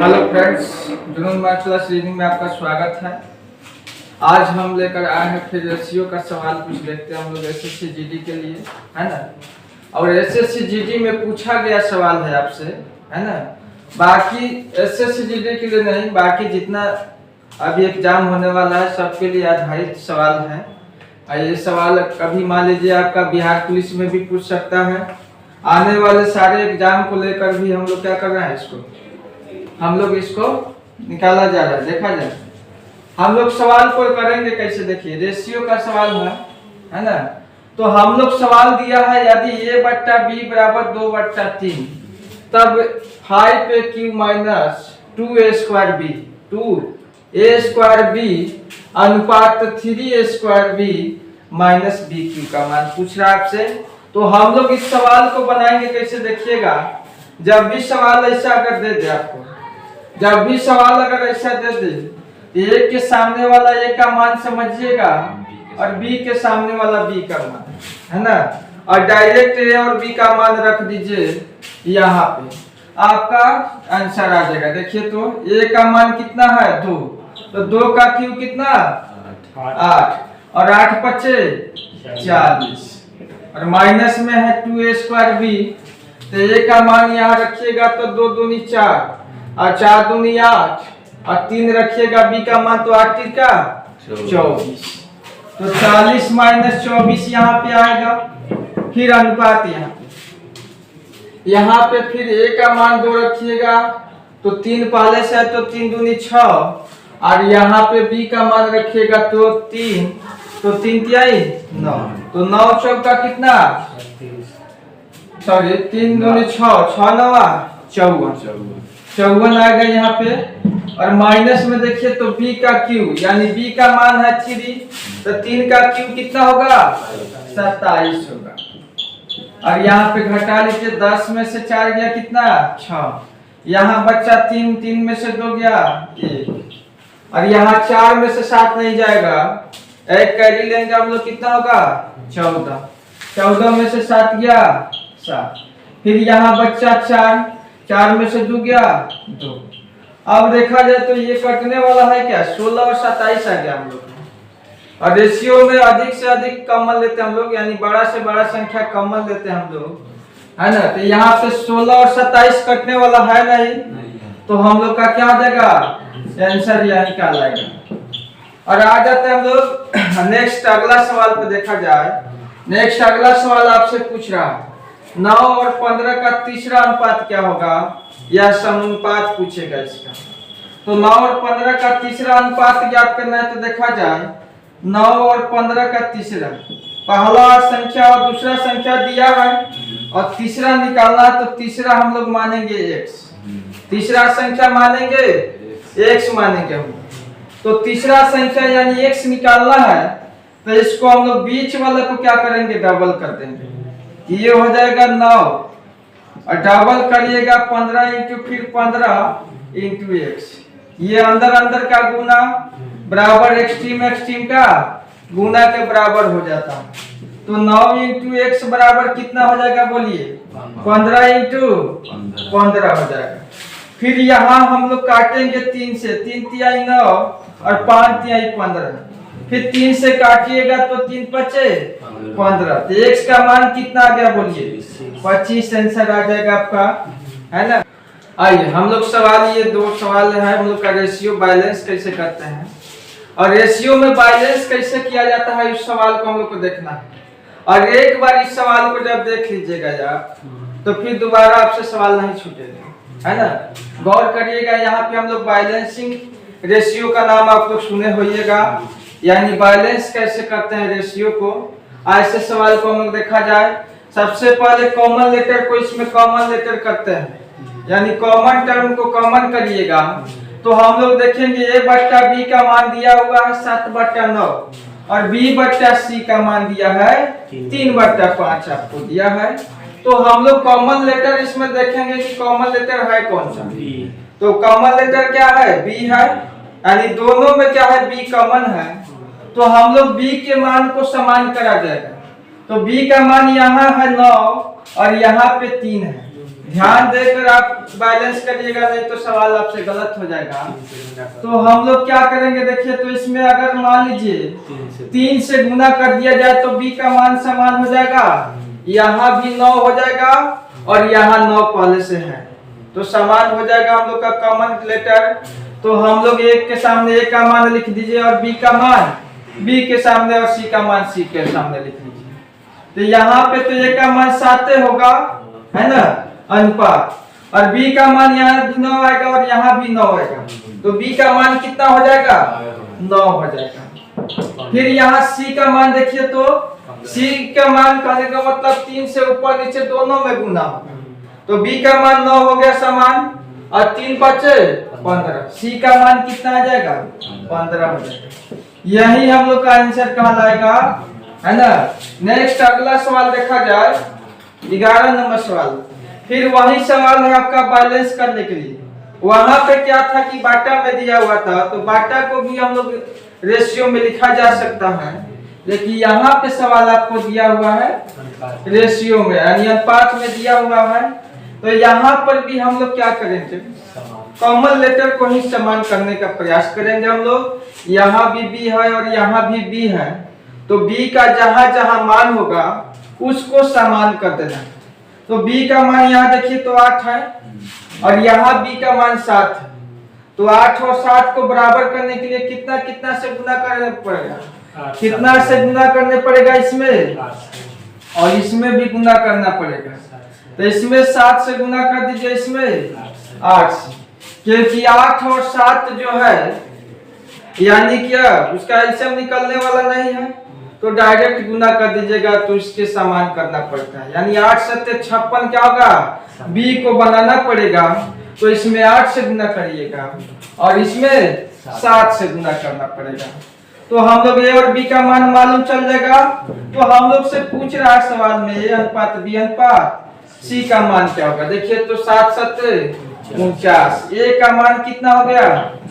Hello friends, जुनून math class reading में आपका स्वागत है। आज हम लेकर आए हैं फिर रेशियो का सवाल कुछ देखते हैं हम लोग एसएससी जीडी के लिए, है ना। और एसएससी जीडी में पूछा गया सवाल है आपसे, है ना। बाकी एसएससी जीडी के लिए नहीं, बाकी जितना अभी एग्जाम होने वाला है सबके लिए आधारित सवाल है। ये सवाल कभी मान लीजिए आपका बिहार पुलिस में भी पूछ सकता है। आने वाले सारे एग्जाम को लेकर भी हम लोग क्या कर रहे हैं, हम लोग इसको निकाला जा रहा है, देखा जाए। हम लोग सवाल को करेंगे कैसे, देखिए रेशियो का सवाल है ना। तो हम लोग सवाल दिया है यदि a बट्टा b बराबर 2/3 तब 5a³ minus 2a² b 2a² b अनुपात 3a² b माइनस b³ का मान पूछ रहा है आपसे। तो हम लोग इस सवाल को बनाएंगे कैसे, देखिएगा। जब भी सवाल ऐसा अगर दे दे आपको, जब भी सवाल अगर ऐसा दे दे, a के सामने वाला a का मान समझिएगा और b के सामने वाला b का मान, है ना। और डायरेक्ट a और b का मान रख दीजिए यहाँ पे, आपका आंसर आ जाएगा। देखिए तो a का मान कितना है 2, तो 2 का क्यूब कितना 8 और 8 पचे 40 और माइनस में है 2a² b, तो a का मान यहाँ रखिएगा तो 2 दूनी 4 और 4 दूनी 8 और 3 रखिएगा b का मान तो 8 का 24, तो 40 माइनस 24 यहाँ पे आएगा। फिर अनुपात यहाँ पे फिर a का मान 2 रखिएगा तो 3 पहले से है तो 3 दूनी 6 और यहाँ पे b का मान रखिएगा तो 3, तो 3 तिहाई 9, तो 9 चौका कितना, सॉरी 3 दूनी 6, 6 नवा 54 आएगा यहाँ पे। और माइनस में देखिए तो b का क्यूब यानी b का मान है 3, तो 3 का क्यूब कितना होगा 27 होगा। और यहाँ पे घटा लीजिए, 10 में से 4 गया कितना 6, यहाँ बच्चा 3, 3 में से 2 गया 1 और यहाँ 4 में से 7 नहीं जाएगा, एक कैरी लेंगे हम लोग, कितना होगा 14 में से 7 गया 7। फिर यहाँ बच्चा 4 में से 2 गया 2। अब देखा जाए तो ये कटने वाला है क्या, 16 और 27 आ गया हम लोग। और रेशियो में अधिक से अधिक कॉमन लेते हैं हम लोग, यानी बड़ा से बड़ा संख्या कॉमन लेते हैं हम लोग, है ना। तो यहाँ पे 16 और 27 कटने वाला है नहीं, तो हम लोग का क्या आ जाएगा आंसर यह निकाल आएगा। और आ जाते हैं हम लोग नेक्स्ट अगला सवाल पे। देखा जाए नेक्स्ट अगला सवाल आपसे पूछ रहा है 9 और 15 का तीसरा अनुपात क्या होगा, यह समानुपात पूछेगा इसका। तो 9 और 15 का तीसरा अनुपात ज्ञात करना है। तो देखा जाए 9 और 15 का तीसरा, पहला संख्या और दूसरा संख्या दिया है और तीसरा निकालना है। तो तीसरा हम लोग मानेंगे x, तीसरा संख्या मानेंगे x मानेंगे हम। तो तीसरा संख्या यानी x निकालना है, तो इसको हम लोग बीच वाले को क्या करेंगे, डबल कर देंगे। ये हो जाएगा 9 और डबल करिएगा 15 इंटू फिर 15 इंटू x, ये अंदर अंदर का गुना बराबर एक्सट्रीम का गुना के बराबर हो जाता है। तो 9 इंटू x बराबर कितना हो जाएगा, बोलिए 15 इंटू 15 हो जाएगा। फिर यहाँ हम लोग काटेंगे 3 से, 3 तिहाई 9 और 5 तिहाई 15, फिर 3 से काटिएगा तो 3 पचे 15, तो x का मान कितना आ गया, बोलिए 25 आंसर आ जाएगा आपका, है ना। आइए हम लोग सवाल, ये 2 सवाल है हम लोग का, रेशियो बैलेंस कैसे करते हैं और रेशियो में बैलेंस कैसे किया जाता है, इस सवाल को हम लोग को देखना है। और एक बार इस सवाल को जब देख लीजिएगा आप, तो फिर दोबारा आपसे सवाल नहीं छूटेगा, है ना। गौर करिएगा, यहाँ पे हम लोग बैलेंसिंग रेशियो का नाम आप लोग सुने होइएगा, यानी बैलेंस कैसे करते हैं रेशियो को। ऐसे सवाल को हम लोग देखा जाए, सबसे पहले कॉमन लेटर को इसमें कॉमन लेटर करते हैं, यानी कॉमन टर्म को कॉमन करिएगा। तो हम लोग देखेंगे a बट्टा b का मान दिया हुआ है 7/9 और b बट्टा c का मान दिया है 3/5 आपको दिया है। तो हम लोग कॉमन लेटर इसमें देखेंगे कि कॉमन लेटर है कौन सा, तो कॉमन लेटर क्या है, b है, यानी दोनों में क्या है b कॉमन है। तो हम लोग b के मान को समान करा जाएगा। तो b का मान यहाँ है 9 और यहाँ पे 3 है, ध्यान देकर आप बैलेंस करिएगा, नहीं तो सवाल आपसे गलत हो जाएगा। तो हम लोग क्या करेंगे देखिए, तो इसमें अगर मान लीजिए 3 से गुना कर दिया जाए तो b का मान समान हो जाएगा, यहाँ भी 9 हो जाएगा और यहाँ 9 पहले से है तो समान हो जाएगा हम लोग का कॉमन लेटर। तो हम लोग एक के सामने a का मान लिख दीजिए और b का मान b के सामने और c का मान c के सामने लिख लीजिए। तो यहाँ पे तो a का मान 7 होगा, है ना, अनुपात, और b का मान यहाँ भी 9 आएगा और यहाँ भी 9 आएगा, तो b का मान कितना हो जाएगा, 9 हो जाएगा। फिर यहाँ c का मान देखिए, तो c का मान कहने का मतलब 3 से ऊपर नीचे दोनों में गुना होगा, तो b का मान 9 हो गया समान और 3 बचे 15, c का मान कितना आ जाएगा, 15 हो जाएगा। यही हम लोग का आंसर कहलाएगा, है ना। नेक्स्ट अगला सवाल देखा जाए, 11 नंबर सवाल। फिर वही सवाल है आपका बैलेंस करने के लिए। वहां पे क्या था कि बाटा में दिया हुआ था, तो बाटा को भी हम लोग रेशियो में लिखा जा सकता है, लेकिन यहाँ पे सवाल आपको दिया हुआ है रेशियो में, यानी अनुपात में दिया हुआ है। तो यहाँ पर भी हम लोग क्या करेंगे, कॉमन लेटर को ही समान करने का प्रयास करेंगे हम लोग। यहाँ भी b है और यहाँ भी b है, तो b का जहां जहां मान होगा उसको समान कर देना। तो b का मान यहाँ देखिए तो 8 है और यहाँ b का मान 7 है, तो 8 और 7 को बराबर करने के लिए कितना कितना से गुना करना पड़ेगा, कितना से गुना करने पड़ेगा, इसमें और इसमें भी गुना करना पड़ेगा। तो इसमें 7 से गुना कर दीजिए, इसमें 8 से, क्योंकि 8 और 7 जो है यानी क्या उसका एलसीएम निकलने वाला नहीं है, तो डायरेक्ट गुना कर दीजिएगा, तो इसके समान करना पड़ता है। यानी 8 सत्ते 56 क्या होगा, b को बनाना पड़ेगा, तो इसमें 8 से गुना करिएगा और इसमें 7 से गुना करना पड़ेगा। तो हम लोग a और b का मान मालूम चल जाएगा। तो हम लोग से पूछ रहा है सवाल में a अनुपात b अनुपात c का मान क्या होगा। देखिए तो 7 सत्ते 49, a का मान कितना हो गया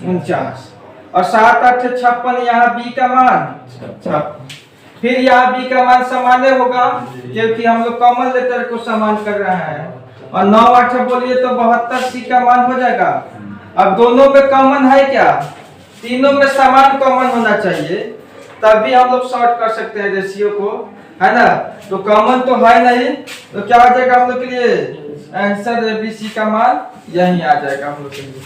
49 और 7 8 56, यहाँ b का मान 56। फिर यहाँ b का मान सामान्य होगा क्योंकि हम लोग कॉमन लेटर को समान कर रहे हैं, और 9 8 बोलिए तो 72, c का मान हो जाएगा। अब दोनों में कॉमन है क्या, तीनों में समान कॉमन होना चाहिए, तभी हम लोग सॉर्ट कर सकते हैं रेशियो को, है ना। तो कॉमन तो है नहीं, तो क्या हो जाएगा हम लोग के लिए आंसर ABC का मान यही आ जाएगा हम लोग के लिए।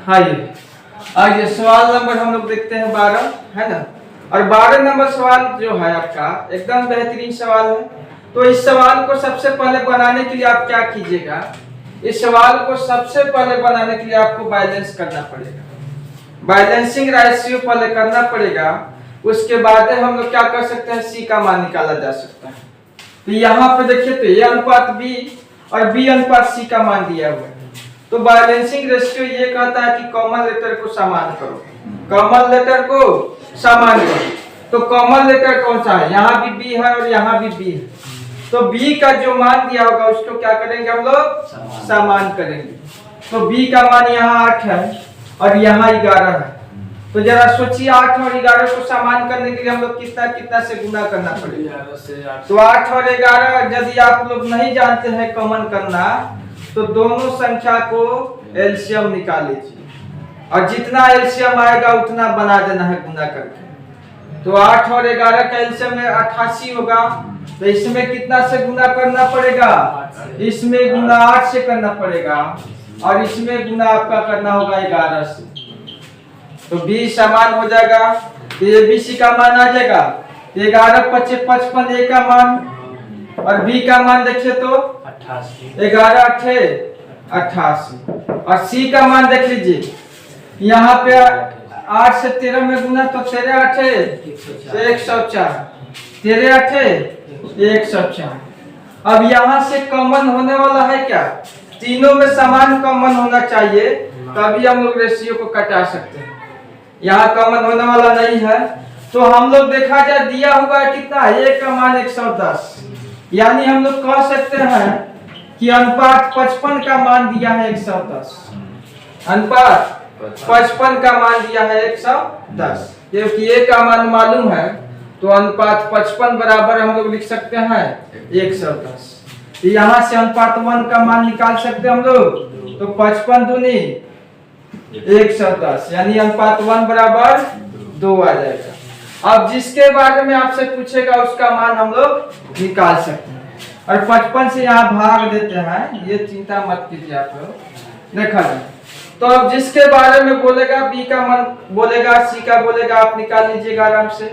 हाँ ये आइए सवाल नंबर हम लोग देखते हैं 12, है ना। और 12 नंबर सवाल जो है आपका एकदम बेहतरीन सवाल है। तो इस सवाल को सबसे पहले बनाने के लिए आप क्या कीजिएगा, इस सवाल को सबसे पहले बनाने के लिए आपको बैलेंस करना पड़ेगा, बैलेंसिंग रेशियो पहले करना पड़ेगा, उसके बाद हम लोग क्या कर सकते हैं, c का मान निकाला जा सकता है। तो यहाँ पे देखिए तो a अनुपात b और b अनुपात c का मान दिया हुआ है। तो बैलेंसिंग रेशियो ये कहता है कि कॉमन लेटर को समान करो, कॉमन लेटर को समान करो। तो कॉमन लेटर कौन सा है, यहाँ भी b है और यहाँ भी b है, तो b का जो मान दिया होगा उसको क्या करेंगे हम लोग, समान करेंगे। तो b का मान यहाँ 8 है और यहाँ 11 है, तो जरा सोचिए 8 और 11 को समान करने के लिए हम लोग कितना कितना से गुना करना पड़ेगा। तो 8 और 11 यदि आप लोग नहीं जानते हैं कॉमन करना, तो दोनों संख्या को एलसीएम निकाल लीजिए और जितना एलसीएम आएगा उतना बना देना है गुना करके। तो 8 और 11 का एलसीएम में 88 होगा, तो इसमें कितना से गुना करना पड़ेगा, इसमें गुना 8 से करना पड़ेगा और इसमें गुना आपका करना होगा 11 से। तो b समान हो जाएगा, तो ABC का मान आ जाएगा 11 25 55, a का मान और b का मान देखिए तो 11 8 88 और c का मान देख लीजिए, यहाँ पे 8 से 13 में गुना तो 13 8 104, 13 8 104। अब यहाँ से कॉमन होने वाला है क्या, तीनों में समान कॉमन होना चाहिए, तभी हम लोग रेशियो को कटा सकते हैं। यहाँ कॉमन होने वाला नहीं है, तो हम लोग देखा जाए दिया हुआ है कितना, a का मान 110, यानी हम लोग कह सकते हैं कि अनुपात 55 का मान दिया है 110, अनुपात 55 का मान दिया है 110, क्योंकि a का मान मालूम है तो अनुपात 55 बराबर हम लोग लिख सकते हैं 110। यहाँ से अनुपात 1 का मान निकाल सकते हैं हम लोग, तो 55 दूनी 110 यानी अनुपात 1 बराबर 2 आ जाएगा। अब जिसके बारे में आपसे पूछेगा उसका मान हम लोग निकाल सकते हैं। और 55 से यहाँ भाग देते हैं, ये चिंता मत कीजिए आप लोग। देखा जाए तो अब जिसके बारे में बोलेगा बी का मान बोलेगा, सी का बोलेगा, आप निकाल लीजिएगा आराम से,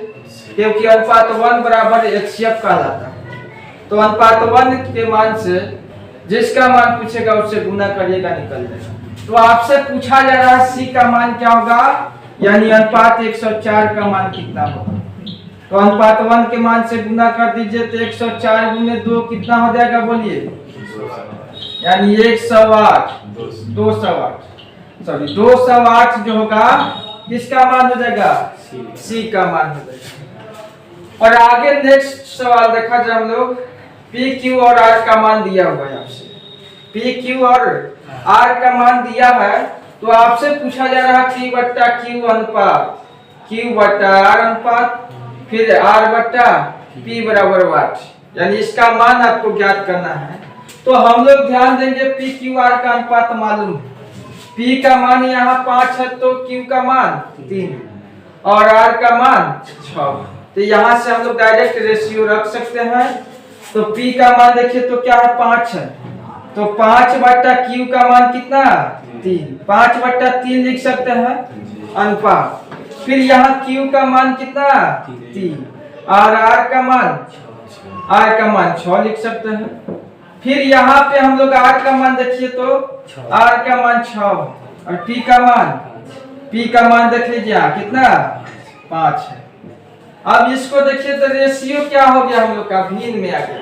क्योंकि अनुपात 1 बराबर HCF कहलाता है। तो अनुपात 1 के मान से जिसका मान पूछेगा उससे गुना करिएगा, निकल जाएगा। तो आपसे पूछा जा रहा है सी का मान क्या होगा, यानी अनुपात 104 का मान कितना होगा। तो अनुपात 1 के मान से गुना कर दीजिए, तो 104 गुने 2 कितना हो जाएगा बोलिए, यानी 108 208 जो होगा किसका मान हो जाएगा, सी का मान हो जाएगा। और आगे नेक्स्ट सवाल देखा जाए हम लोग, पी क्यू और आर का मान दिया हुआ है आपसे, पी क्यू और आर का मान दिया है, तो आपसे पूछा जा रहा है पी बट्टा क्यू अनुपात, क्यू बट्टा आर अनुपात, फिर आर बट्टा पी बराबर वाट, यानी इसका मान आपको ज्ञात करना है। तो हम लोग ध्यान देंगे पी क्यू आर का अनुपात मालूम है, पी का मान यहाँ 5 है तो क्यू का मान 3 और आर का मान 6, तो यहाँ से हम लोग डायरेक्ट रेशियो रख सकते हैं। तो P का मान देखिए तो क्या है 5 है, तो 5 बट्टा Q का मान कितना 3, 5 बट्टा 3 लिख सकते हैं अनुपात। फिर यहाँ Q का मान कितना 3 और R का मान 6 लिख सकते हैं। फिर यहाँ पे हम लोग R का मान देखिए तो R का मान 6 और P का मान देख लीजिए कितना 5 है। अब इसको देखिए तो रेशियो क्या हो गया हम लोग का, भिन्न में आ गया।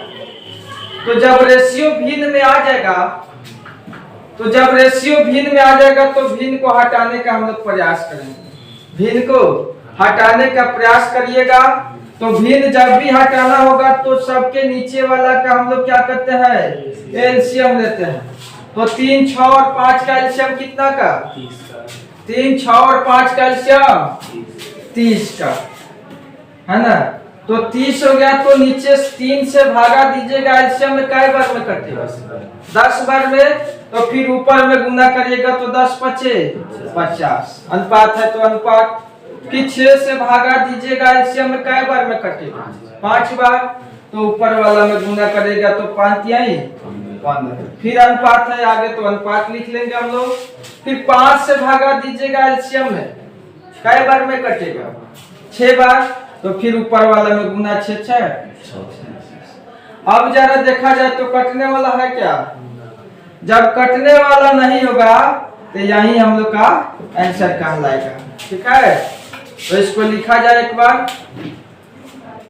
तो जब रेशियो भिन्न में आ जाएगा, तो भिन्न को हटाने का हम लोग प्रयास करेंगे। भिन्न को हटाने का प्रयास करिएगा, तो भिन्न जब भी हटाना होगा तो सबके नीचे वाला का हम लोग क्या करते हैं, एलसीएम लेते हैं। तो 3, 6 और 5 का एलसीएम कितना का 3, 6 और 5 का एलसीएम 30 का है ना। तो 30 हो गया, तो नीचे 3 से भागा दीजिएगा, एलसीएम में कई बार में कटेगा 10 बार में, तो फिर ऊपर में गुना करिएगा तो 10 5 50 अनुपात है, तो अनुपात कि 6 से भागा दीजिएगा, एलसीएम में कई बार में कटेगा 5 बार, तो ऊपर वाला में गुना करेगा तो 5 तिहाई 15। फिर अनुपात है आगे, तो अनुपात लिख लेंगे हम लोग। फिर 5 से भागा दीजिएगा, एलसीएम में कई बार में कटेगा 6 बार, तो फिर ऊपर वाला में गुना 6 6। अब जरा देखा जाए तो कटने वाला है क्या, जब कटने वाला नहीं होगा तो यही हम लोग का आंसर कहलाएगा। ठीक है, तो इसको लिखा जाए एक बार।